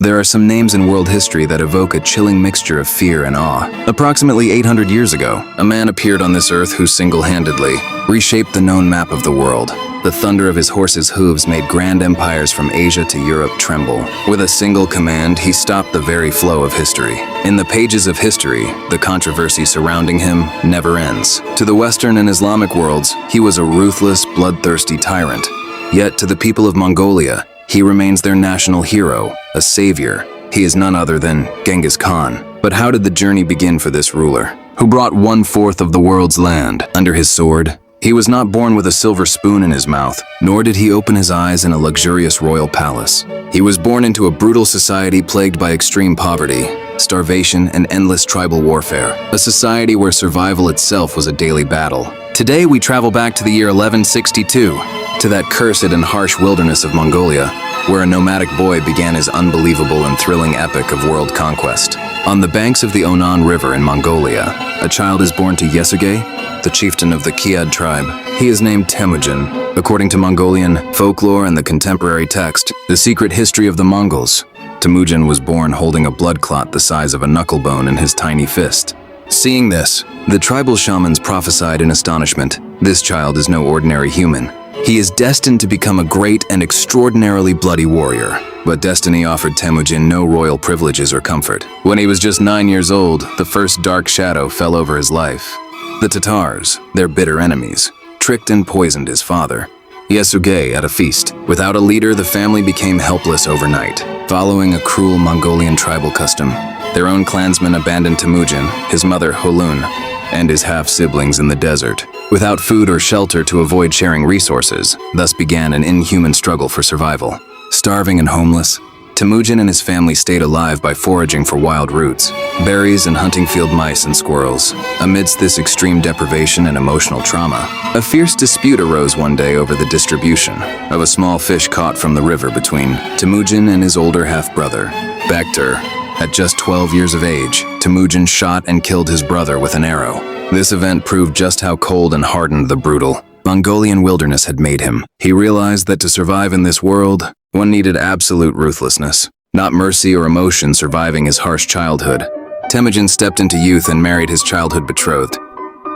There are some names in world history that evoke a chilling mixture of fear and awe. Approximately 800 years ago, a man appeared on this earth who single-handedly reshaped the known map of the world. The thunder of his horse's hooves made grand empires from Asia to Europe tremble. With a single command, he stopped the very flow of history. In the pages of history, the controversy surrounding him never ends. To the Western and Islamic worlds, he was a ruthless, bloodthirsty tyrant. Yet to the people of Mongolia, he remains their national hero, a savior. He is none other than Genghis Khan. But how did the journey begin for this ruler, who brought 1/4 of the world's land under his sword? He was not born with a silver spoon in his mouth, nor did he open his eyes in a luxurious royal palace. He was born into a brutal society plagued by extreme poverty, starvation, and endless tribal warfare, a society where survival itself was a daily battle. Today we travel back to the year 1162, to that cursed and harsh wilderness of Mongolia, where a nomadic boy began his unbelievable and thrilling epic of world conquest. On the banks of the Onan River in Mongolia, a child is born to Yesugei, the chieftain of the Kiad tribe. He is named Temujin. According to Mongolian folklore and the contemporary text, The Secret History of the Mongols, Temujin was born holding a blood clot the size of a knucklebone in his tiny fist. Seeing this, the tribal shamans prophesied in astonishment, "This child is no ordinary human. He is destined to become a great and extraordinarily bloody warrior." But destiny offered Temujin no royal privileges or comfort. When he was just 9 years old, the first dark shadow fell over his life. The Tatars, their bitter enemies, tricked and poisoned his father, Yesugei, at a feast. Without a leader, the family became helpless overnight. Following a cruel Mongolian tribal custom, their own clansmen abandoned Temujin, his mother Holun, and his half-siblings in the desert. Without food or shelter to avoid sharing resources, thus began an inhuman struggle for survival. Starving and homeless, Temujin and his family stayed alive by foraging for wild roots, berries, and hunting field mice and squirrels. Amidst this extreme deprivation and emotional trauma, a fierce dispute arose one day over the distribution of a small fish caught from the river between Temujin and his older half-brother, Bektur. At just 12 years of age, Temujin shot and killed his brother with an arrow. This event proved just how cold and hardened the brutal Mongolian wilderness had made him. He realized that to survive in this world, one needed absolute ruthlessness, not mercy or emotion surviving his harsh childhood. Temujin stepped into youth and married his childhood betrothed,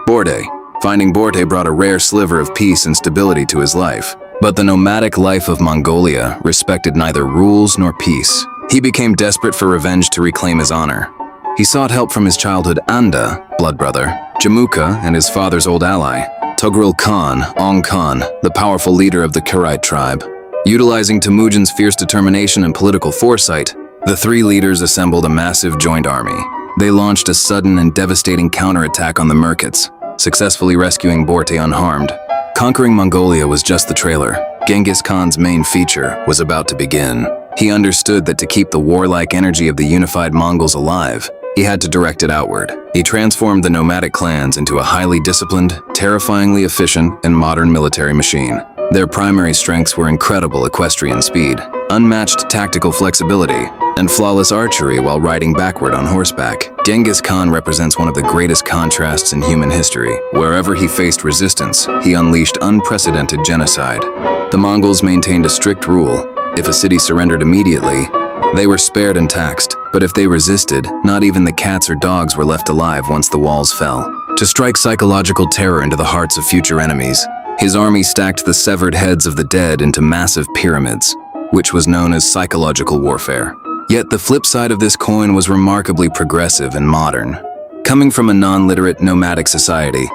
Borte. Finding Borte brought a rare sliver of peace and stability to his life. But the nomadic life of Mongolia respected neither rules nor peace. He became desperate for revenge to reclaim his honor. He sought help from his childhood Anda, blood brother, Jamukha, and his father's old ally, Togrul Khan, Ong Khan, the powerful leader of the Kurait tribe. Utilizing Temujin's fierce determination and political foresight, the three leaders assembled a massive joint army. They launched a sudden and devastating counterattack on the Merkits, successfully rescuing Borte unharmed. Conquering Mongolia was just the trailer. Genghis Khan's main feature was about to begin. He understood that to keep the warlike energy of the unified Mongols alive, he had to direct it outward. He transformed the nomadic clans into a highly disciplined, terrifyingly efficient, and modern military machine. Their primary strengths were incredible equestrian speed, unmatched tactical flexibility, and flawless archery while riding backward on horseback. Genghis Khan represents one of the greatest contrasts in human history. Wherever he faced resistance, he unleashed unprecedented genocide. The Mongols maintained a strict rule. If a city surrendered immediately, they were spared and taxed. But if they resisted, not even the cats or dogs were left alive once the walls fell. To strike psychological terror into the hearts of future enemies, his army stacked the severed heads of the dead into massive pyramids, which was known as psychological warfare. Yet the flip side of this coin was remarkably progressive and modern. Coming from a non-literate nomadic society,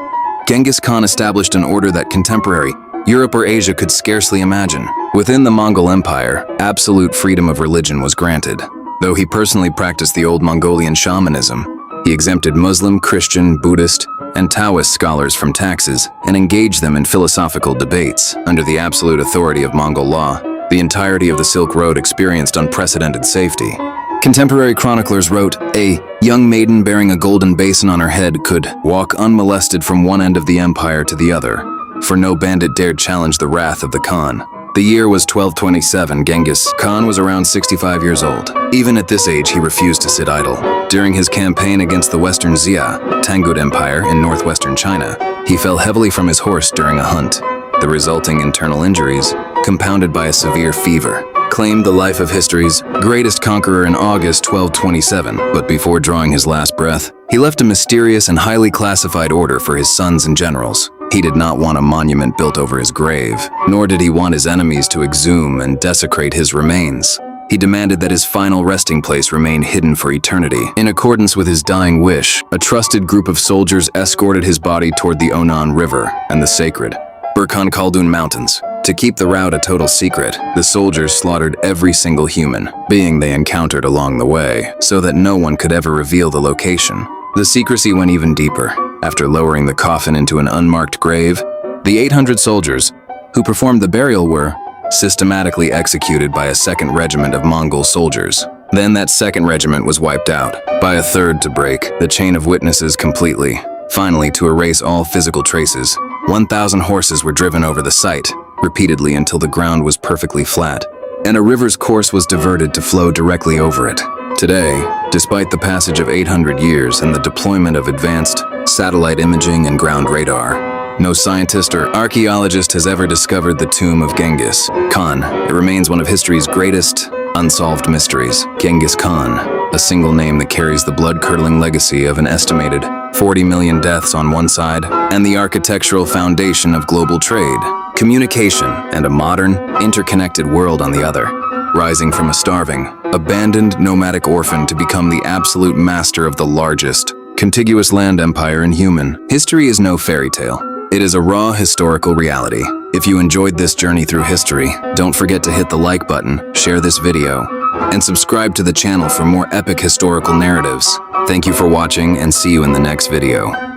Genghis Khan established an order that contemporary Europe or Asia could scarcely imagine. Within the Mongol Empire, absolute freedom of religion was granted. Though he personally practiced the old Mongolian shamanism, he exempted Muslim, Christian, Buddhist, and Taoist scholars from taxes and engaged them in philosophical debates. Under the absolute authority of Mongol law, the entirety of the Silk Road experienced unprecedented safety. Contemporary chroniclers wrote, "A young maiden bearing a golden basin on her head could walk unmolested from one end of the empire to the other, for no bandit dared challenge the wrath of the Khan." The year was 1227. Genghis Khan was around 65 years old. Even at this age, he refused to sit idle. During his campaign against the Western Xia, Tangut Empire in northwestern China, he fell heavily from his horse during a hunt. The resulting internal injuries, compounded by a severe fever, claimed the life of history's greatest conqueror in August 1227, but before drawing his last breath, he left a mysterious and highly classified order for his sons and generals. He did not want a monument built over his grave, nor did he want his enemies to exhume and desecrate his remains. He demanded that his final resting place remain hidden for eternity. In accordance with his dying wish, a trusted group of soldiers escorted his body toward the Onan River and the sacred Burkhan Khaldun Mountains. To keep the route a total secret, the soldiers slaughtered every single human being they encountered along the way, so that no one could ever reveal the location. The secrecy went even deeper. After lowering the coffin into an unmarked grave, the 800 soldiers who performed the burial were systematically executed by a second regiment of Mongol soldiers. Then that second regiment was wiped out by a third to break the chain of witnesses completely. Finally, to erase all physical traces, 1,000 horses were driven over the site, repeatedly until the ground was perfectly flat, and a river's course was diverted to flow directly over it. Today, despite the passage of 800 years and the deployment of advanced satellite imaging and ground radar, no scientist or archaeologist has ever discovered the tomb of Genghis Khan. It remains one of history's greatest unsolved mysteries. Genghis Khan, a single name that carries the blood-curdling legacy of an estimated 40 million deaths on one side, and the architectural foundation of global trade, communication, and a modern, interconnected world on the other. Rising from a starving, abandoned nomadic orphan to become the absolute master of the largest, contiguous land empire in human history is no fairy tale. It is a raw historical reality. If you enjoyed this journey through history, don't forget to hit the like button, share this video, and subscribe to the channel for more epic historical narratives. Thank you for watching and see you in the next video.